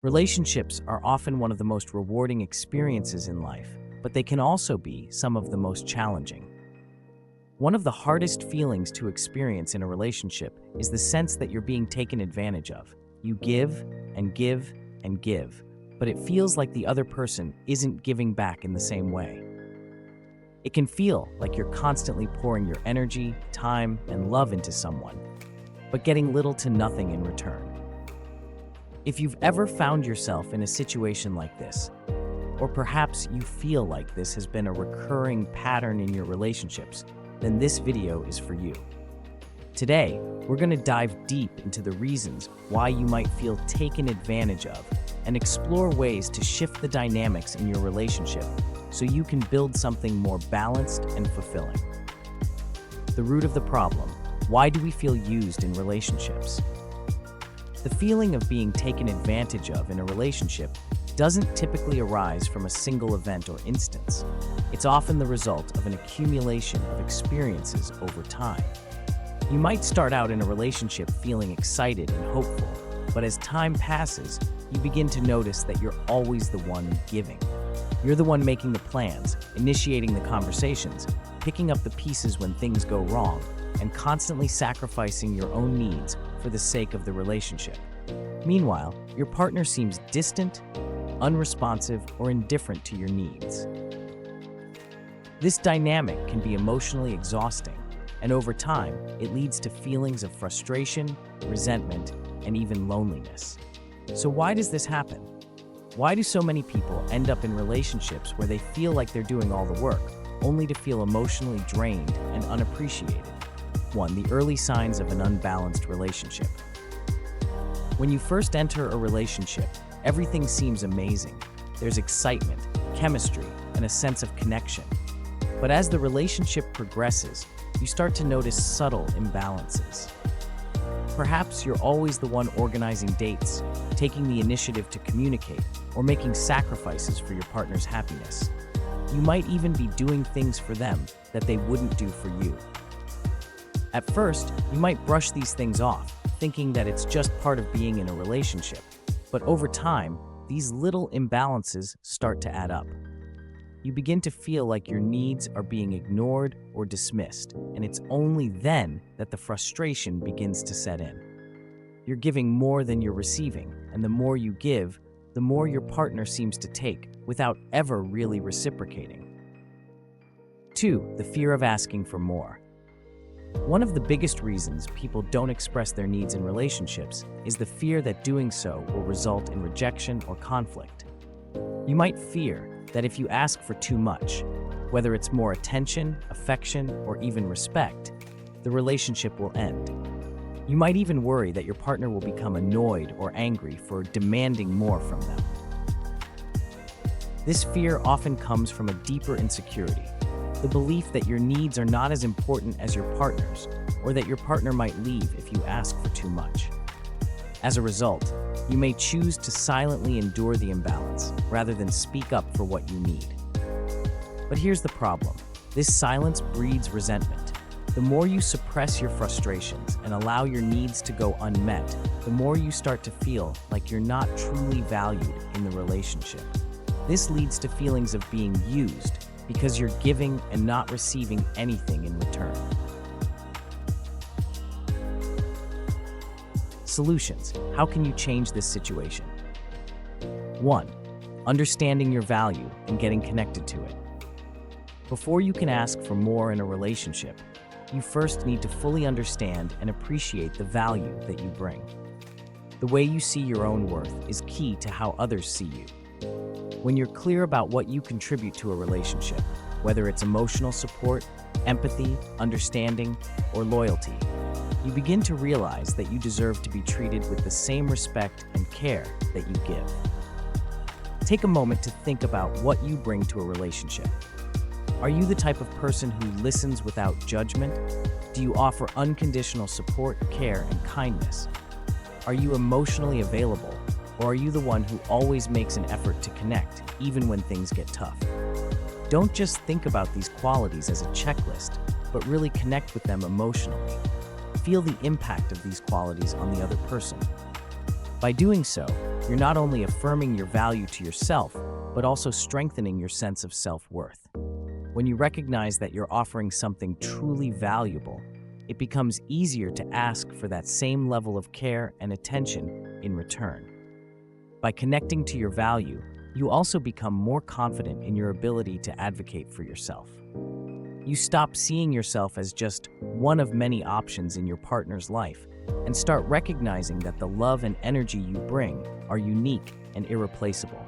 Relationships are often one of the most rewarding experiences in life, but they can also be some of the most challenging. One of the hardest feelings to experience in a relationship is the sense that you're being taken advantage of. You give and give and give, but it feels like the other person isn't giving back in the same way. It can feel like you're constantly pouring your energy, time, and love into someone, but getting little to nothing in return. If you've ever found yourself in a situation like this, or perhaps you feel like this has been a recurring pattern in your relationships, then this video is for you. Today, we're going to dive deep into the reasons why you might feel taken advantage of and explore ways to shift the dynamics in your relationship so you can build something more balanced and fulfilling. The root of the problem: why do we feel used in relationships? The feeling of being taken advantage of in a relationship doesn't typically arise from a single event or instance. It's often the result of an accumulation of experiences over time. You might start out in a relationship feeling excited and hopeful, but as time passes, you begin to notice that you're always the one giving. You're the one making the plans, initiating the conversations, picking up the pieces when things go wrong, and constantly sacrificing your own needs for the sake of the relationship. Meanwhile, your partner seems distant, unresponsive, or indifferent to your needs. This dynamic can be emotionally exhausting, and over time, it leads to feelings of frustration, resentment, and even loneliness. So why does this happen? Why do so many people end up in relationships where they feel like they're doing all the work, only to feel emotionally drained and unappreciated? 1. The early signs of an unbalanced relationship. When you first enter a relationship, everything seems amazing. There's excitement, chemistry, and a sense of connection. But as the relationship progresses, you start to notice subtle imbalances. Perhaps you're always the one organizing dates, taking the initiative to communicate, or making sacrifices for your partner's happiness. You might even be doing things for them that they wouldn't do for you. At first, you might brush these things off, thinking that it's just part of being in a relationship. But over time, these little imbalances start to add up. You begin to feel like your needs are being ignored or dismissed, and it's only then that the frustration begins to set in. You're giving more than you're receiving, and the more you give, the more your partner seems to take, without ever really reciprocating. 2. The fear of asking for more. One of the biggest reasons people don't express their needs in relationships is the fear that doing so will result in rejection or conflict. You might fear that if you ask for too much, whether it's more attention, affection, or even respect, the relationship will end. You might even worry that your partner will become annoyed or angry for demanding more from them. This fear often comes from a deeper insecurity, the belief that your needs are not as important as your partner's, or that your partner might leave if you ask for too much. As a result, you may choose to silently endure the imbalance rather than speak up for what you need. But here's the problem: this silence breeds resentment. The more you suppress your frustrations and allow your needs to go unmet, the more you start to feel like you're not truly valued in the relationship. This leads to feelings of being used, because you're giving and not receiving anything in return. Solutions. How can you change this situation? 1. Understanding your value and getting connected to it. Before you can ask for more in a relationship, you first need to fully understand and appreciate the value that you bring. The way you see your own worth is key to how others see you. When you're clear about what you contribute to a relationship, whether it's emotional support, empathy, understanding, or loyalty, you begin to realize that you deserve to be treated with the same respect and care that you give. Take a moment to think about what you bring to a relationship. Are you the type of person who listens without judgment? Do you offer unconditional support, care, and kindness? Are you emotionally available? Or are you the one who always makes an effort to connect, even when things get tough? Don't just think about these qualities as a checklist, but really connect with them emotionally. Feel the impact of these qualities on the other person. By doing so, you're not only affirming your value to yourself, but also strengthening your sense of self-worth. When you recognize that you're offering something truly valuable, it becomes easier to ask for that same level of care and attention in return. By connecting to your value, you also become more confident in your ability to advocate for yourself. You stop seeing yourself as just one of many options in your partner's life and start recognizing that the love and energy you bring are unique and irreplaceable.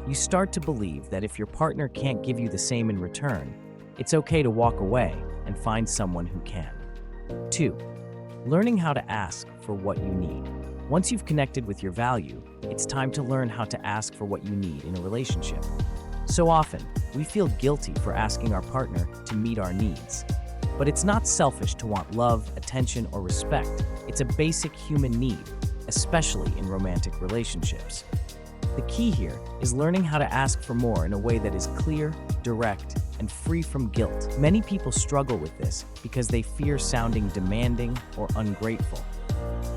You start to believe that if your partner can't give you the same in return, it's okay to walk away and find someone who can. 2. Learning how to ask for what you need. Once you've connected with your value, it's time to learn how to ask for what you need in a relationship. So often, we feel guilty for asking our partner to meet our needs. But it's not selfish to want love, attention, or respect. It's a basic human need, especially in romantic relationships. The key here is learning how to ask for more in a way that is clear, direct, and free from guilt. Many people struggle with this because they fear sounding demanding or ungrateful.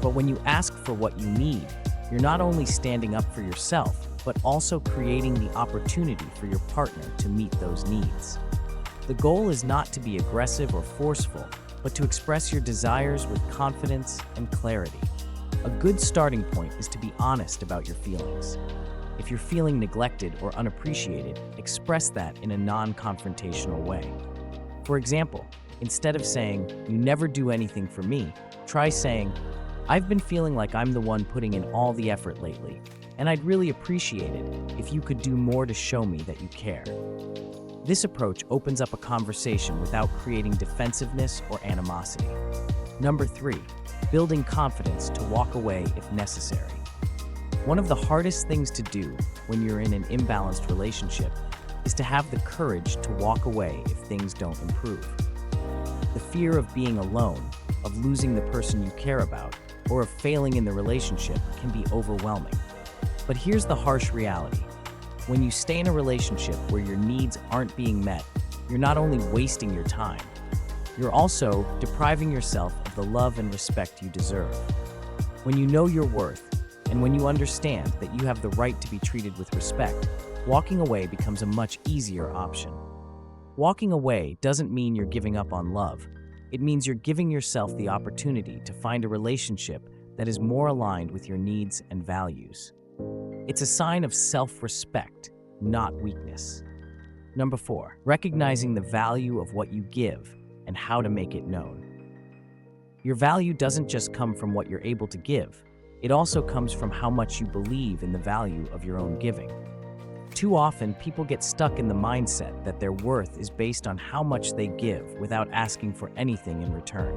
But when you ask for what you need, you're not only standing up for yourself, but also creating the opportunity for your partner to meet those needs. The goal is not to be aggressive or forceful, but to express your desires with confidence and clarity. A good starting point is to be honest about your feelings. If you're feeling neglected or unappreciated, express that in a non-confrontational way. For example, instead of saying, "You never do anything for me," try saying, "I've been feeling like I'm the one putting in all the effort lately, and I'd really appreciate it if you could do more to show me that you care." This approach opens up a conversation without creating defensiveness or animosity. Number 3, building confidence to walk away if necessary. One of the hardest things to do when you're in an imbalanced relationship is to have the courage to walk away if things don't improve. The fear of being alone, of losing the person you care about, or of failing in the relationship can be overwhelming. But here's the harsh reality. When you stay in a relationship where your needs aren't being met, you're not only wasting your time, you're also depriving yourself of the love and respect you deserve. When you know your worth, and when you understand that you have the right to be treated with respect, walking away becomes a much easier option. Walking away doesn't mean you're giving up on love. It means you're giving yourself the opportunity to find a relationship that is more aligned with your needs and values. It's a sign of self-respect, not weakness. Number 4, recognizing the value of what you give and how to make it known. Your value doesn't just come from what you're able to give. It also comes from how much you believe in the value of your own giving. Too often, people get stuck in the mindset that their worth is based on how much they give without asking for anything in return.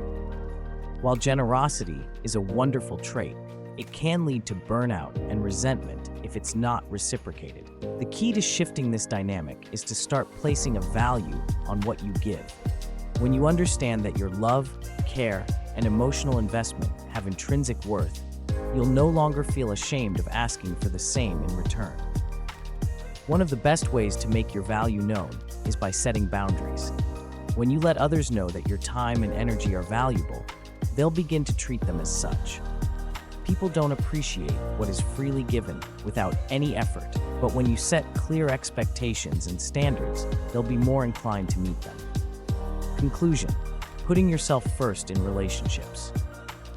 While generosity is a wonderful trait, it can lead to burnout and resentment if it's not reciprocated. The key to shifting this dynamic is to start placing a value on what you give. When you understand that your love, care, and emotional investment have intrinsic worth, you'll no longer feel ashamed of asking for the same in return. One of the best ways to make your value known is by setting boundaries. When you let others know that your time and energy are valuable, they'll begin to treat them as such. People don't appreciate what is freely given without any effort, but when you set clear expectations and standards, they'll be more inclined to meet them. Conclusion: putting yourself first in relationships.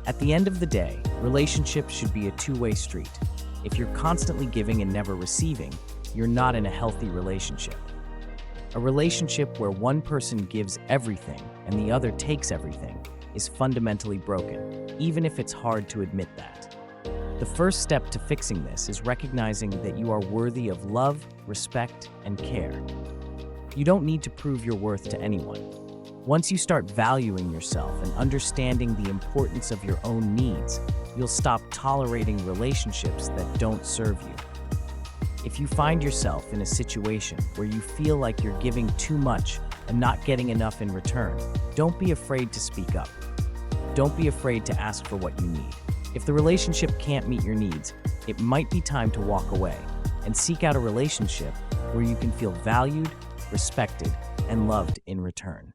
At the end of the day, relationships should be a two-way street. If you're constantly giving and never receiving, you're not in a healthy relationship. A relationship where one person gives everything and the other takes everything is fundamentally broken, even if it's hard to admit that. The first step to fixing this is recognizing that you are worthy of love, respect, and care. You don't need to prove your worth to anyone. Once you start valuing yourself and understanding the importance of your own needs, you'll stop tolerating relationships that don't serve you. If you find yourself in a situation where you feel like you're giving too much and not getting enough in return, don't be afraid to speak up. Don't be afraid to ask for what you need. If the relationship can't meet your needs, it might be time to walk away and seek out a relationship where you can feel valued, respected, and loved in return.